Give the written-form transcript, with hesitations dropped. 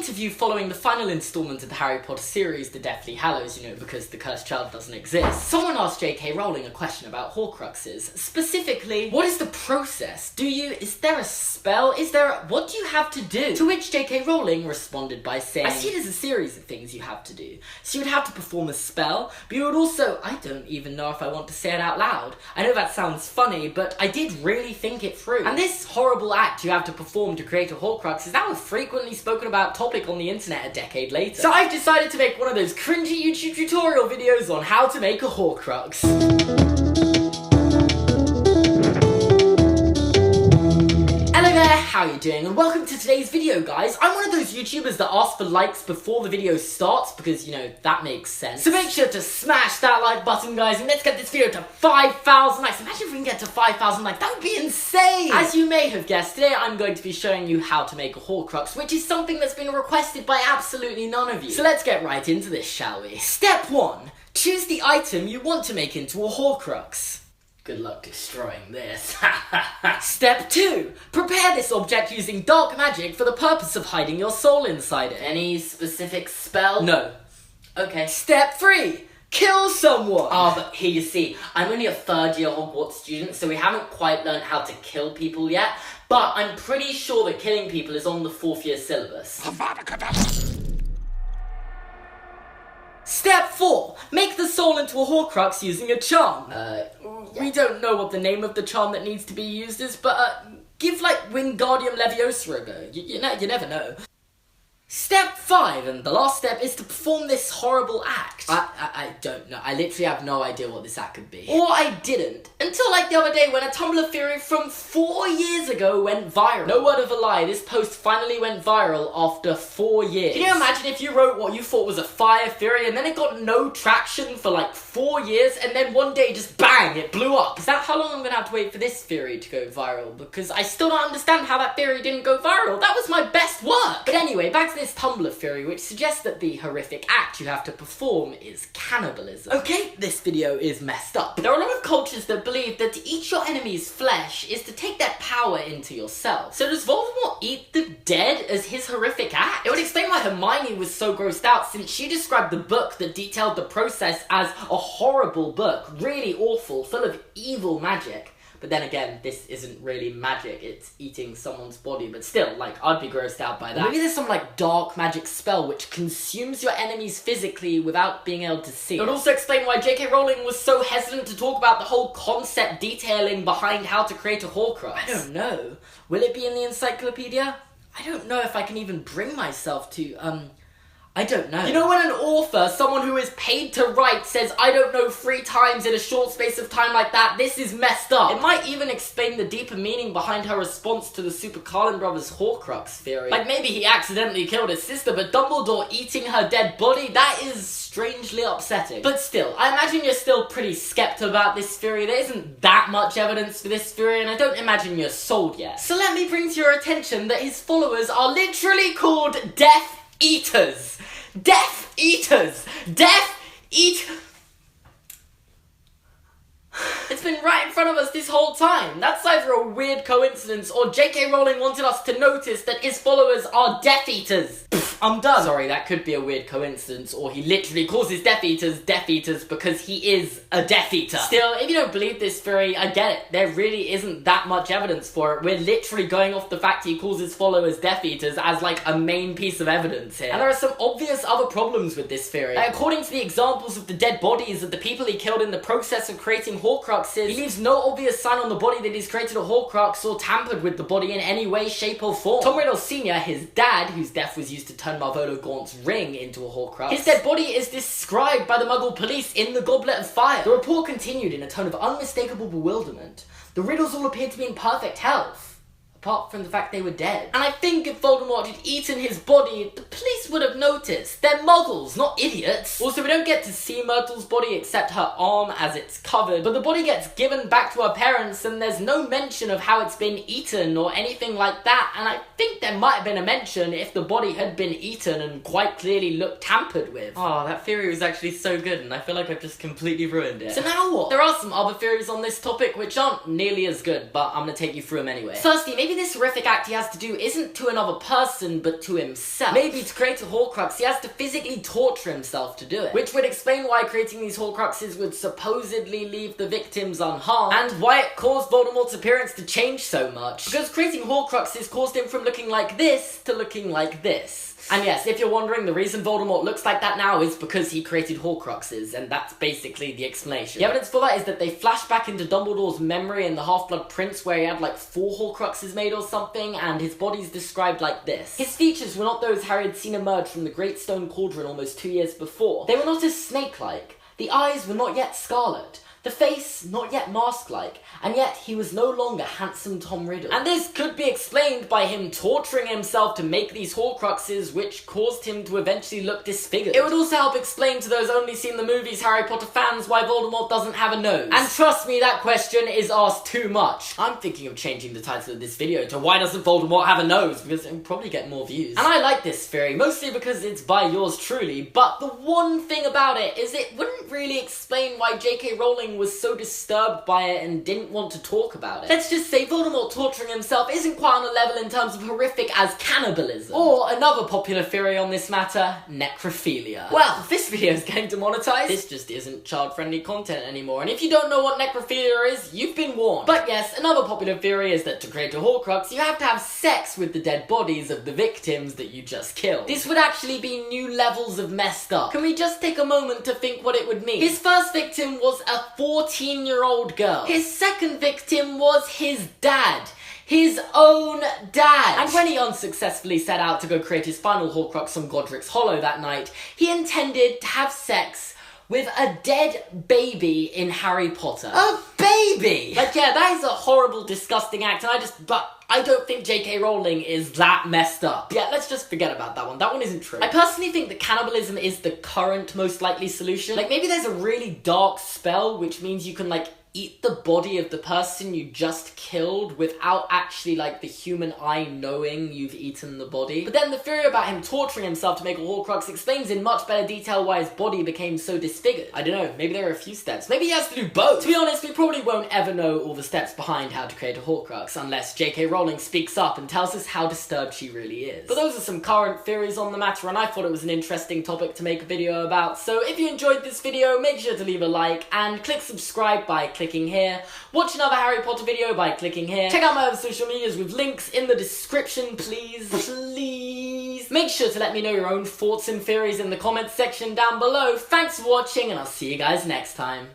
interview following the final installment of the Harry Potter series, The Deathly Hallows, because the cursed child doesn't exist, someone asked J.K. Rowling a question about Horcruxes. Specifically, what is the process? Is there a spell? What do you have to do? To which J.K. Rowling responded by saying, I see it as a series of things you have to do. So you would have to perform a spell, but you would also, I don't even know if I want to say it out loud. I know that sounds funny, but I did really think it through. And this horrible act you have to perform to create a Horcrux is now a frequently spoken about topic on the internet a decade later. So I've decided to make one of those cringy YouTube tutorial videos on how to make a Horcrux. How are you doing? And welcome to today's video, guys. I'm one of those YouTubers that ask for likes before the video starts because, that makes sense. So make sure to smash that like button, guys, and let's get this video to 5,000 likes. Imagine if we can get to 5,000 likes. That would be insane! As you may have guessed, today I'm going to be showing you how to make a Horcrux, which is something that's been requested by absolutely none of you. So let's get right into this, shall we? Step 1. Choose the item you want to make into a Horcrux. Good luck destroying this. Step 2. Prepare this object using dark magic for the purpose of hiding your soul inside it. Any specific spell? No. Okay. Step 3. Kill someone! But here you see, I'm only a third-year Hogwarts student, so we haven't quite learned how to kill people yet, but I'm pretty sure that killing people is on the 4th-year syllabus. Step 4. Make the soul into a Horcrux using a charm. We don't know what the name of the charm that needs to be used is, but give Wingardium Leviosa a go. You never know. Step 5, and the last step, is to perform this horrible act. I don't know. I literally have no idea what this act could be. Or I didn't. Until the other day when a Tumblr theory from 4 years ago went viral. No word of a lie, this post finally went viral after 4 years. Can you imagine if you wrote what you thought was a fire theory and then it got no traction for 4 years and then one day just bang, it blew up? Is that how long I'm gonna have to wait for this theory to go viral? Because I still don't understand how that theory didn't go viral. That was my best work! But anyway, back to this Tumblr theory, which suggests that the horrific act you have to perform is cannibalism. Okay, this video is messed up. There are a lot of cultures that believe that to eat your enemy's flesh is to take their power into yourself. So does Voldemort eat the dead as his horrific act? It would explain why Hermione was so grossed out, since she described the book that detailed the process as a horrible book, really awful, full of evil magic. But then again, this isn't really magic, it's eating someone's body, but still, I'd be grossed out by that. Maybe there's some, dark magic spell which consumes your enemies physically without being able to see it. It would also explain why J.K. Rowling was so hesitant to talk about the whole concept detailing behind how to create a Horcrux. I don't know. Will it be in the encyclopedia? I don't know if I can even bring myself to, I don't know. When an author, someone who is paid to write, says I don't know 3 times in a short space of time like that, this is messed up. It might even explain the deeper meaning behind her response to the Super Carlin brothers' Horcrux theory. Maybe he accidentally killed his sister, but Dumbledore eating her dead body, that is strangely upsetting. But still, I imagine you're still pretty skeptical about this theory. There isn't that much evidence for this theory, and I don't imagine you're sold yet. So let me bring to your attention that his followers are literally called Death Eaters. Death Eaters! Death Eat... It's been right in front of us this whole time. That's either a weird coincidence or J.K. Rowling wanted us to notice that his followers are Death Eaters. I'm done. Sorry, that could be a weird coincidence, or he literally calls his Death Eaters because he is a Death Eater. Still, if you don't believe this theory, I get it. There really isn't that much evidence for it. We're literally going off the fact he calls his followers Death Eaters as a main piece of evidence here. And there are some obvious other problems with this theory. According to the examples of the dead bodies of the people he killed in the process of creating Horcruxes, he leaves no obvious sign on the body that he's created a Horcrux or tampered with the body in any way, shape or form. Tom Riddle Sr., his dad, whose death was used to turn Marvolo Gaunt's ring into a Horcrux, his dead body is described by the Muggle police in the Goblet of Fire. The report continued in a tone of unmistakable bewilderment. The Riddles all appeared to be in perfect health, apart from the fact they were dead. And I think if Voldemort had eaten his body, the police would have noticed. They're muggles, not idiots. Also, we don't get to see Myrtle's body except her arm as it's covered, but the body gets given back to her parents and there's no mention of how it's been eaten or anything like that, and I think there might have been a mention if the body had been eaten and quite clearly looked tampered with. Oh, that theory was actually so good and I feel like I've just completely ruined it. So now what? There are some other theories on this topic which aren't nearly as good, but I'm gonna take you through them anyway. Firstly, maybe maybe this horrific act he has to do isn't to another person, but to himself. Maybe to create a Horcrux, he has to physically torture himself to do it. Which would explain why creating these Horcruxes would supposedly leave the victims unharmed, and why it caused Voldemort's appearance to change so much. Because creating Horcruxes caused him from looking like this to looking like this. And yes, if you're wondering, the reason Voldemort looks like that now is because he created Horcruxes, and that's basically the explanation. The evidence for that is that they flash back into Dumbledore's memory in the Half-Blood Prince, where he had like 4 Horcruxes made or something, and his body's described like this. His features were not those Harry had seen emerge from the Great Stone Cauldron almost 2 years before. They were not as snake-like. The eyes were not yet scarlet. The face, not yet mask-like, and yet he was no longer handsome Tom Riddle. And this could be explained by him torturing himself to make these Horcruxes, which caused him to eventually look disfigured. It would also help explain to those only seen the movies Harry Potter fans why Voldemort doesn't have a nose. And trust me, that question is asked too much. I'm thinking of changing the title of this video to Why Doesn't Voldemort Have a Nose? Because it would probably get more views. And I like this theory, mostly because it's by yours truly, but the one thing about it is it wouldn't really explain why J.K. Rowling was so disturbed by it and didn't want to talk about it. Let's just say Voldemort torturing himself isn't quite on a level in terms of horrific as cannibalism. Or another popular theory on this matter, necrophilia. Well, this video is getting demonetized. This just isn't child-friendly content anymore, and if you don't know what necrophilia is, you've been warned. But yes, another popular theory is that to create a Horcrux, you have to have sex with the dead bodies of the victims that you just killed. This would actually be new levels of messed up. Can we just take a moment to think what it would mean? His first victim was a 14-year-old girl. His second victim was his dad. His own dad. And when he unsuccessfully set out to go create his final Horcrux on Godric's Hollow that night, he intended to have sex with a dead baby in Harry Potter. A baby! Like, yeah, that is a horrible, disgusting act, and I don't think J.K. Rowling is that messed up. Yeah, let's just forget about that one. That one isn't true. I personally think that cannibalism is the current most likely solution. Like, maybe there's a really dark spell, which means you can, like, eat the body of the person you just killed without actually, like, the human eye knowing you've eaten the body. But then the theory about him torturing himself to make a Horcrux explains in much better detail why his body became so disfigured. I don't know, maybe there are a few steps. Maybe he has to do both. To be honest, we probably won't ever know all the steps behind how to create a Horcrux unless J.K. Rowling speaks up and tells us how disturbed she really is. But those are some current theories on the matter, and I thought it was an interesting topic to make a video about. So if you enjoyed this video, make sure to leave a like and click subscribe by clicking here. Watch another Harry Potter video by clicking here. Check out my other social medias with links in the description, please. Please. Make sure to let me know your own thoughts and theories in the comments section down below. Thanks for watching, and I'll see you guys next time.